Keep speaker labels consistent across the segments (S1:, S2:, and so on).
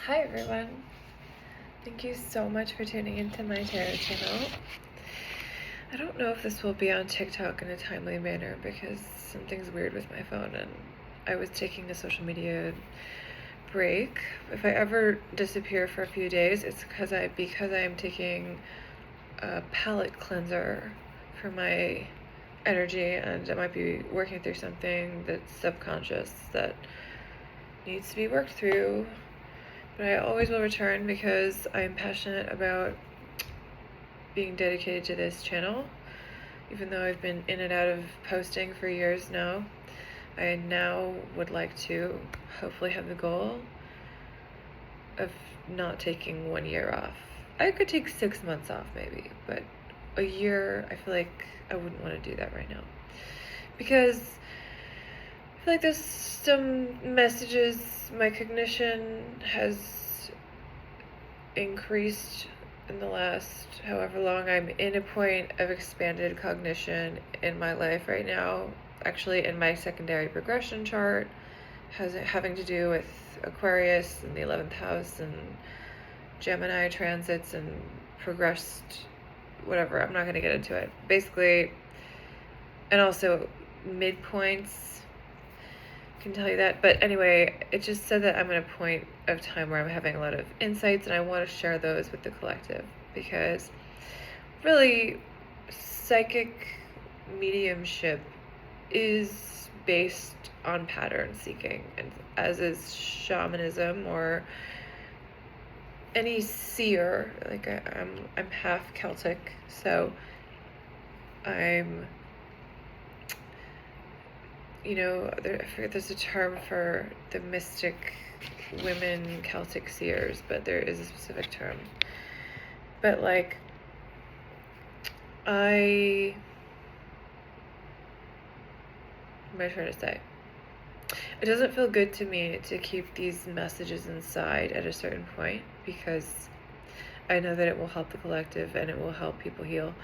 S1: Hi everyone. Thank you so much for tuning into my tarot channel. I don't know if this will be on TikTok in a timely manner because something's weird with my phone and I was taking a social media break. If I ever disappear for a few days, it's because I am taking a palate cleanser for my energy, and I might be working through something that's subconscious that needs to be worked through. But I always will return because I'm passionate about being dedicated to this channel. Even though I've been in and out of posting for years now, I now would like to hopefully have the goal of not taking 1 year off. I could take 6 months off maybe, but a year, I feel like I wouldn't want to do that right now. Because I feel like there's some messages, my cognition has increased in the last however long. I'm in a point of expanded cognition in my life right now, actually in my secondary progression chart, having to do with Aquarius in the 11th house and Gemini transits and progressed whatever. I'm not going to get into it. Basically, and also midpoints can tell you that. But anyway, it just said that I'm at a point of time where I'm having a lot of insights, and I want to share those with the collective because really psychic mediumship is based on pattern seeking, and as is shamanism or any seer. Like I'm half Celtic, so I'm, I forget, there's a term for the mystic women Celtic seers, but there is a specific term. But like, what am I trying to say? It doesn't feel good to me to keep these messages inside at a certain point because I know that it will help the collective and it will help people heal.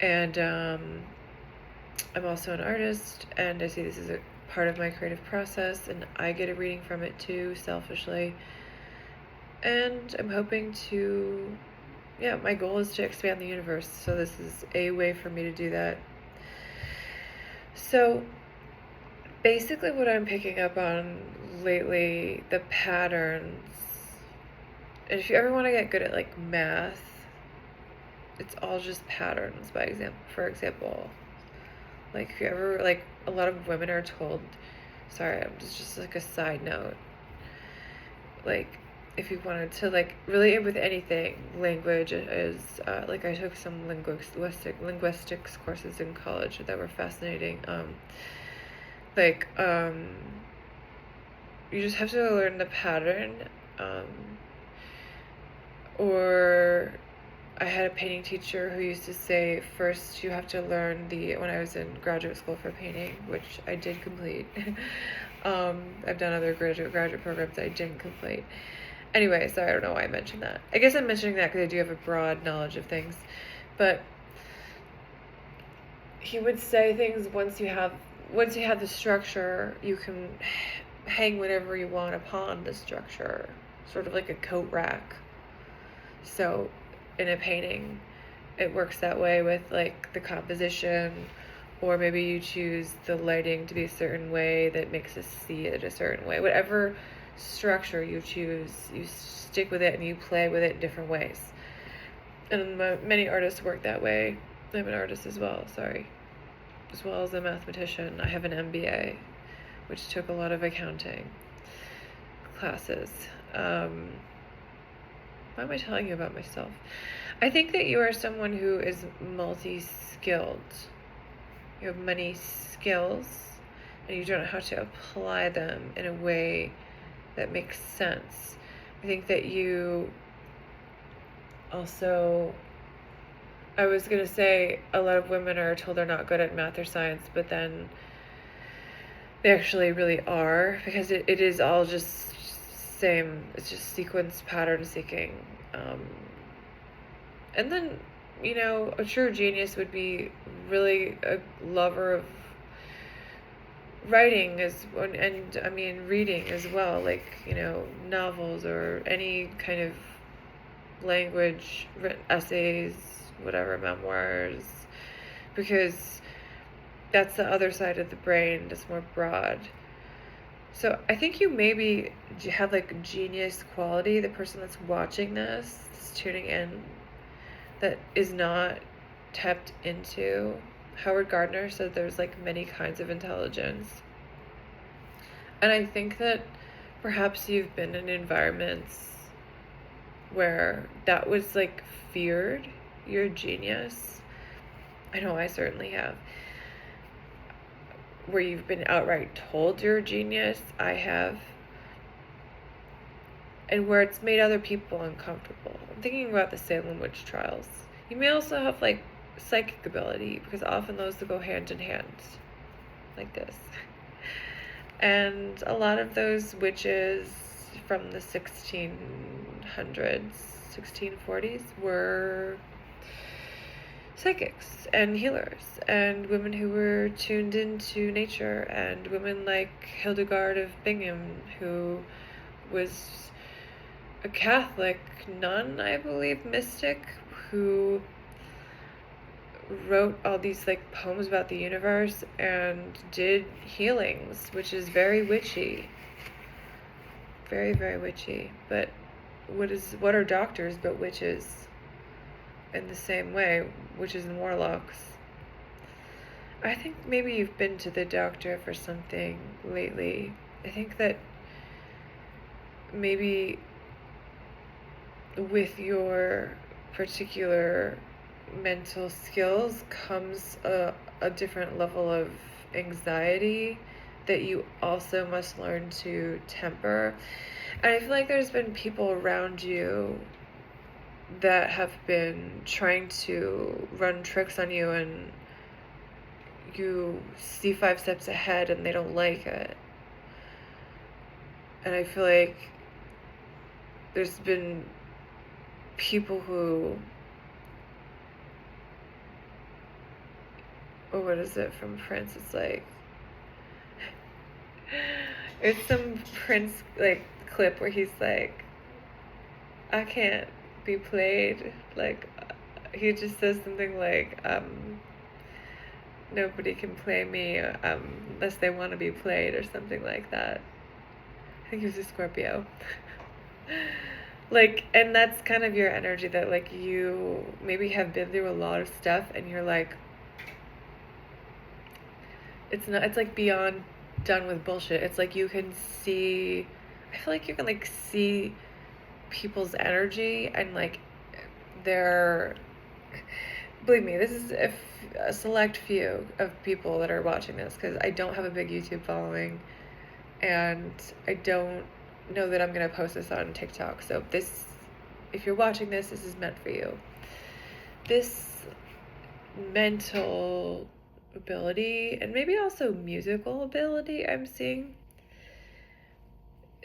S1: And I'm also an artist, and I see this as a part of my creative process, and I get a reading from it too, selfishly. And I'm hoping to, my goal is to expand the universe, so this is a way for me to do that. So basically what I'm picking up on lately, the patterns, and if you ever want to get good at like math, it's all just patterns. For example, like if you ever, like, a lot of women are told, sorry, I'm just like a side note, like if you wanted to like really with anything, language is like I took some linguistics courses in college that were fascinating. You just have to learn the pattern, or I had a painting teacher who used to say, first you have to learn when I was in graduate school for painting, which I did complete. I've done other graduate programs I didn't complete. Anyway, so I don't know why I mentioned that. I guess I'm mentioning that because I do have a broad knowledge of things. But he would say things, once you have the structure, you can hang whatever you want upon the structure, sort of like a coat rack. So in a painting, it works that way with like the composition, or maybe you choose the lighting to be a certain way that makes us see it a certain way. Whatever structure you choose, you stick with it and you play with it in different ways. And many artists work that way. I'm an artist as well, as well as a mathematician. I have an MBA, which took a lot of accounting classes. Why am I telling you about myself? I think that you are someone who is multi-skilled. You have many skills, and you don't know how to apply them in a way that makes sense. I think that you also, I was going to say, a lot of women are told they're not good at math or science, but then they actually really are, because it is all just same. It's just sequence pattern seeking. And then, a true genius would be really a lover of writing and I mean reading as well, like, novels or any kind of language, written essays, whatever, memoirs, because that's the other side of the brain that's more broad. So I think you maybe have like genius quality, the person that's watching this, that's tuning in, that is not tapped into. Howard Gardner said there's like many kinds of intelligence. And I think that perhaps you've been in environments where that was like feared. You're a genius. I know I certainly have. Where you've been outright told you're a genius, I have. And where it's made other people uncomfortable. I'm thinking about the Salem witch trials. You may also have like psychic ability, because often those go hand in hand, like this. And a lot of those witches from the 1600s, 1640s were psychics and healers and women who were tuned into nature, and women like Hildegard of Bingen, who was a Catholic nun, I believe, mystic, who wrote all these like poems about the universe and did healings, which is very witchy. Very, very witchy. But what are doctors but witches? In the same way, witches and warlocks. I think maybe you've been to the doctor for something lately. I think that maybe with your particular mental skills comes a different level of anxiety that you also must learn to temper. And I feel like there's been people around you that have been trying to run tricks on you, and you see 5 steps ahead and they don't like it. And I feel like there's been people who, what is it from Prince? It's like, it's some Prince like clip where he's like, I can't be played. Like, he just says something like, nobody can play me unless they want to be played, or something like that. I think he was a Scorpio. Like, and that's kind of your energy, that like you maybe have been through a lot of stuff and you're like, it's like beyond done with bullshit. It's like you can see, I feel like you can like see people's energy, and like they're, believe me, this is a select few of people that are watching this, because I don't have a big YouTube following, and I don't know that I'm going to post this on TikTok. So if you're watching this is meant for you. This mental ability, and maybe also musical ability, I'm seeing,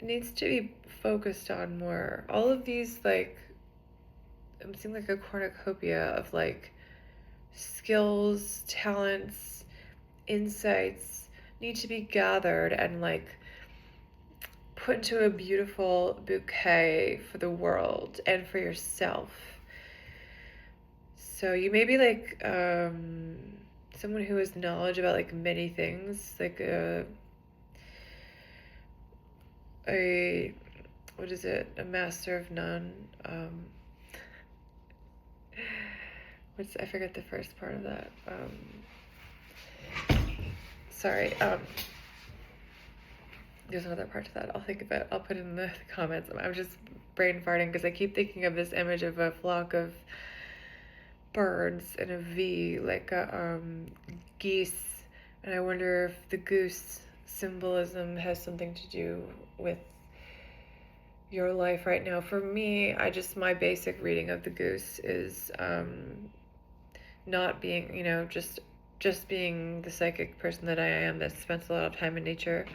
S1: needs to be focused on more. All of these, like, I'm seeing like a cornucopia of like skills, talents, insights need to be gathered and like put into a beautiful bouquet for the world and for yourself. So you may be like someone who has knowledge about like many things, like a what is it? A master of none. I forget the first part of that. Sorry. There's another part to that. I'll think of it. I'll put it in the comments. I'm just brain farting because I keep thinking of this image of a flock of birds in a V, like a geese, and I wonder if the goose symbolism has something to do with your life right now. For me, my basic reading of the goose is not being, just being the psychic person that I am that spends a lot of time in nature,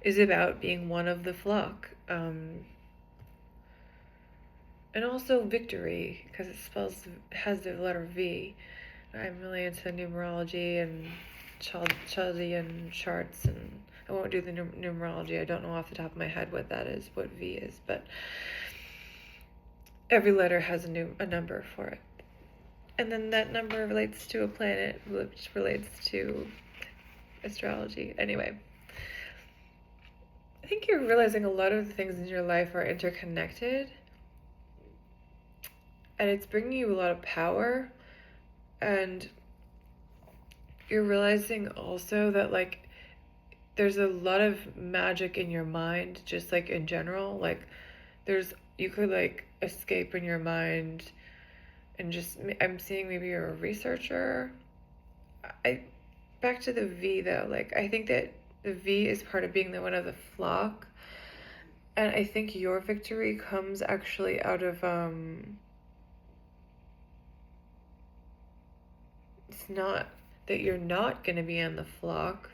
S1: is about being one of the flock. And also victory, because it has the letter V. I'm really into numerology and Chaldean charts, and I won't do the numerology. I don't know off the top of my head what that is, what V is, but every letter has a number for it. And then that number relates to a planet, which relates to astrology. Anyway, I think you're realizing a lot of the things in your life are interconnected, and it's bringing you a lot of power. And you're realizing also that, like, there's a lot of magic in your mind, just like in general. Like, you could like escape in your mind, and just, I'm seeing maybe you're a researcher. Back to the V though, like, I think that the V is part of being the one of the flock. And I think your victory comes actually out of, it's not that you're not going to be in the flock,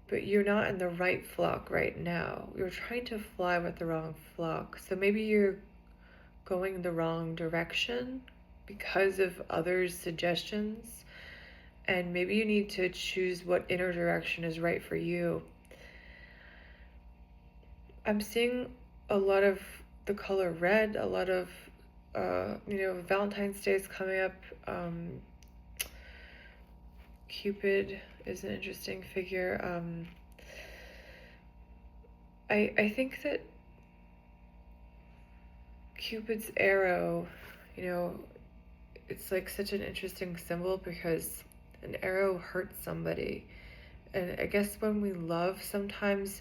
S1: but you're not in the right flock right now. You're trying to fly with the wrong flock. So maybe you're going the wrong direction because of others' suggestions. And maybe you need to choose what inner direction is right for you. I'm seeing a lot of the color red, a lot of, Valentine's Day is coming up. Cupid is an interesting figure. I think that Cupid's arrow, it's like such an interesting symbol because an arrow hurts somebody. And I guess when we love, sometimes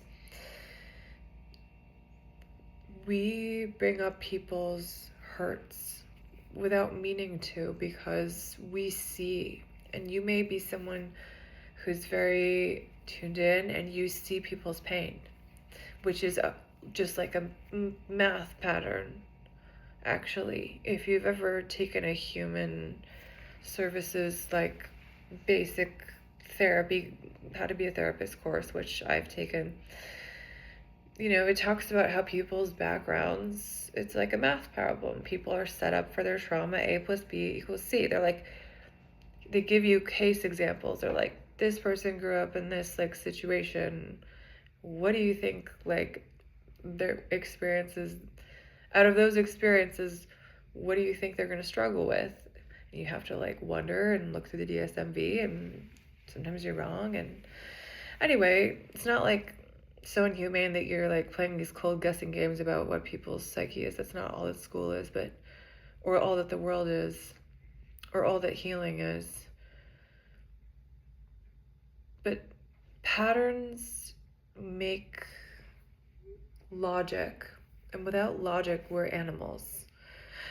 S1: we bring up people's hurts without meaning to, because we see, and you may be someone who's very tuned in and you see people's pain, which is just like a math pattern. Actually, if you've ever taken a human services, like, basic therapy, how to be a therapist course, which I've taken, it talks about how people's backgrounds, it's like a math problem. People are set up for their trauma. A plus B equals C. They give you case examples. They're like, this person grew up in this, like, situation. What do you think, like, their experiences, out of those experiences, what do you think they're going to struggle with? And you have to, like, wonder and look through the DSM-V, and sometimes you're wrong. And anyway, it's not like so inhumane that you're like playing these cold guessing games about what people's psyche is. That's not all that school is, or all that the world is, or all that healing is. But patterns make logic, and without logic, we're animals.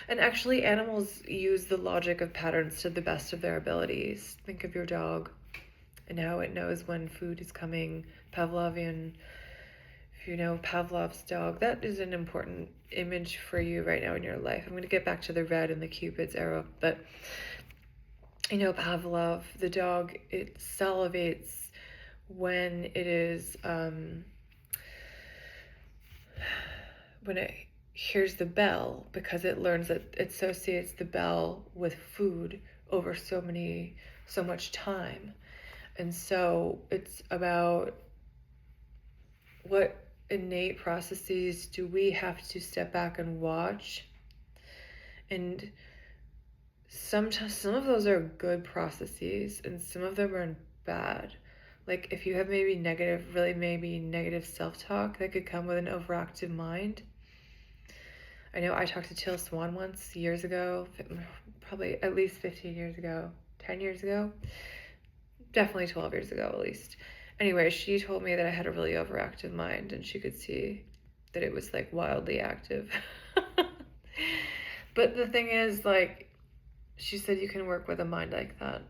S1: And actually, animals use the logic of patterns to the best of their abilities. Think of your dog and how it knows when food is coming. Pavlovian, if you know Pavlov's dog, that is an important image for you right now in your life. I'm going to get back to the red and the Cupid's arrow, but Pavlov, the dog, it salivates when it is, when it hears the bell, because it learns that it associates the bell with food over so much time. And so it's about what innate processes do we have to step back and watch. And some of those are good processes, and some of them are bad. Like, if you have maybe negative self-talk that could come with an overactive mind. I know I talked to Teal Swan once, years ago, probably at least 15 years ago, 10 years ago, definitely 12 years ago at least. Anyway, she told me that I had a really overactive mind, and she could see that it was, like, wildly active. But the thing is, like, she said you can work with a mind like that.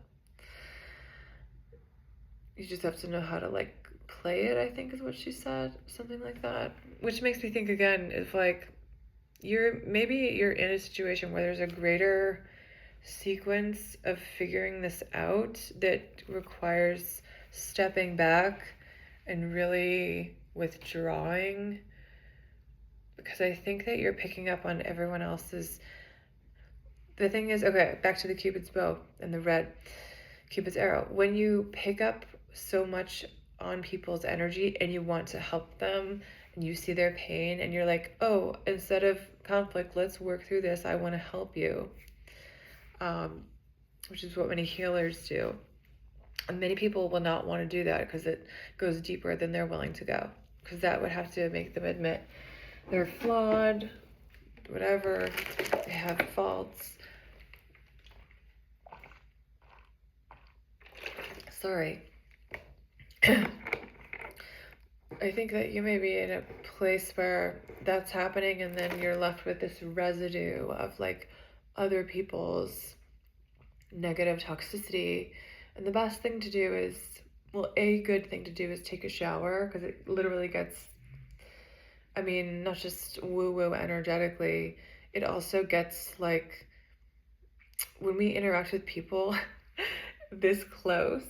S1: You just have to know how to, like, play it, I think is what she said. Something like that. Which makes me think again, if, like, you're in a situation where there's a greater sequence of figuring this out that requires stepping back and really withdrawing, because I think that you're picking up on everyone else's. The thing is, okay, back to the Cupid's bow and the red. Cupid's arrow. When you pick up so much on people's energy and you want to help them and you see their pain and you're like, oh, instead of conflict, let's work through this. I want to help you, which is what many healers do. And many people will not want to do that because it goes deeper than they're willing to go, because that would have to make them admit they're flawed, whatever, they have faults. Sorry. I think that you may be in a place where that's happening and then you're left with this residue of like other people's negative toxicity. And the best thing to do is, well, a good thing to do is take a shower, because it literally gets, I mean, not just woo-woo energetically, it also gets like, when we interact with people this close,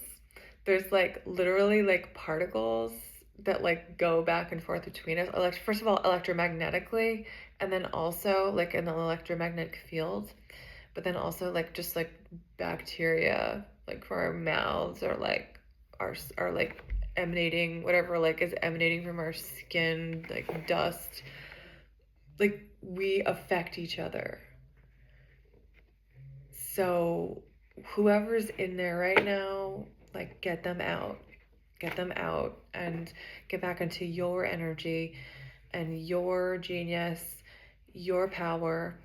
S1: there's like literally like particles that like go back and forth between us. Like, first of all, electromagnetically, and then also like in the electromagnetic field, but then also like just like bacteria, like for our mouths, or like our like emanating whatever like is emanating from our skin, like dust. Like, we affect each other. So whoever's in there right now, like, get them out. Get them out and get back into your energy and your genius, your power,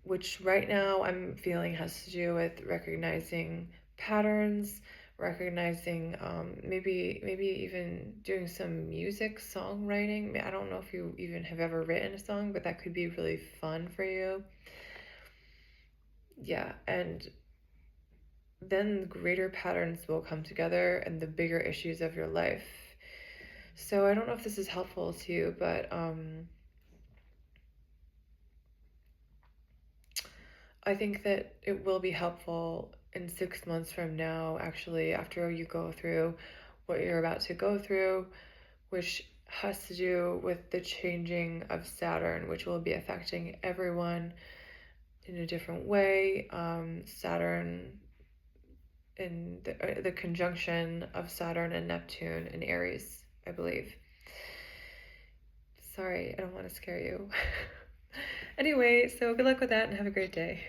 S1: which right now I'm feeling has to do with recognizing patterns, recognizing maybe even doing some music, songwriting. I don't know if you even have ever written a song, but that could be really fun for you. Yeah, and then greater patterns will come together and the bigger issues of your life. So I don't know if this is helpful to you, but I think that it will be helpful in 6 months from now, actually, after you go through what you're about to go through, which has to do with the changing of Saturn, which will be affecting everyone in a different way. Saturn, in the conjunction of Saturn and Neptune in Aries, I believe. Sorry, I don't want to scare you. Anyway, so good luck with that and have a great day.